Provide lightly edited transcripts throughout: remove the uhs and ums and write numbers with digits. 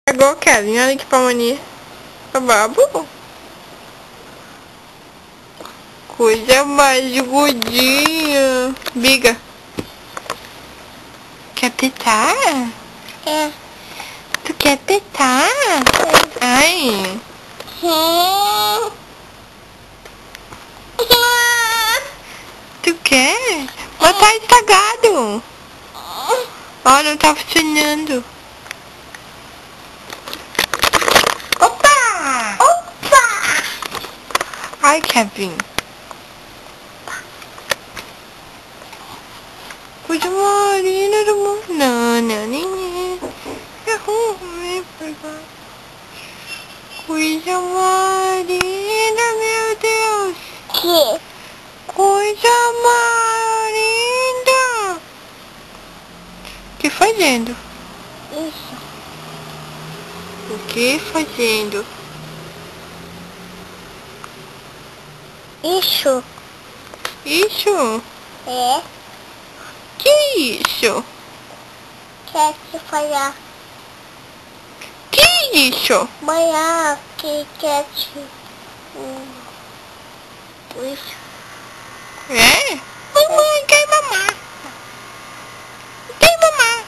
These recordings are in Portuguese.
Pegou, Kevin, olha que palmania. Babu. Coisa mais gordinha. Biga. Quer tetar? É. Tu quer tetar? Ai. Tu quer? Mas tá estragado. Ó, não tá funcionando. Opa! Opa! Ai, Kevin. Coisa marina do mundo. Não, ninguém. Coisa marina, meu Deus. Que? Coisa marina. O que fazendo? Isso. O que fazendo? Isso. Isso? É. Que isso? Quer te falar? Que isso? Amanhã que quer te... Isso. É? Mamãe quer mamar. Quer mamar.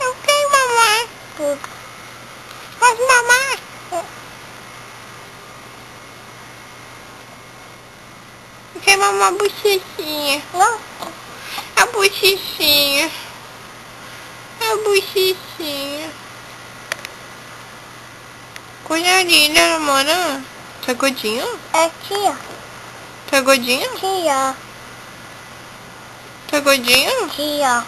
Eu quero mamar. Posso mamar? Eu quero mamar a bochechinha. Não. A bochechinha. A bochechinha. Coisa linda, namora. Tá gordinho? Aqui, ó. Tá gordinho? Aqui, ó. Tá gordinho? Aqui, ó.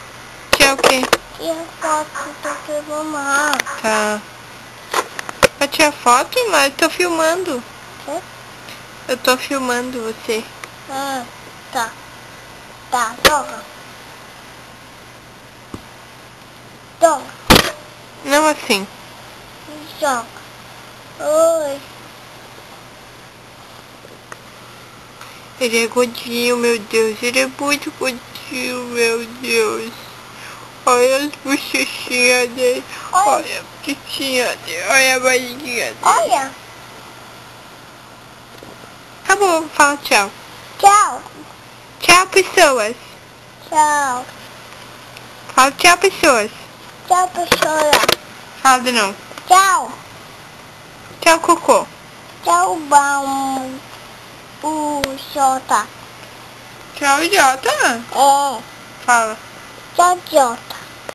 Que é o quê? E a foto do que mamar. Tá. Pra tirar foto, mas eu tô filmando. Hã? Eu tô filmando você. Ah, tá. Tá, joga. Joga. Não assim. Joga. Oi. Ele é gordinho, meu Deus. Ele é muito gordinho, meu Deus. Olha as bochechinhas dele. Olha a bochechinha dele. Olha a barriguinha dele. Olha. Acabou. Fala tchau. Tchau. Tchau, pessoas. Tchau. Fala tchau, pessoas. Tchau, professora. Fala de novo. Tchau. Tchau, cocô. Tchau, bom. Jota. Tchau, idiota. É. Fala. Tchau, Jota.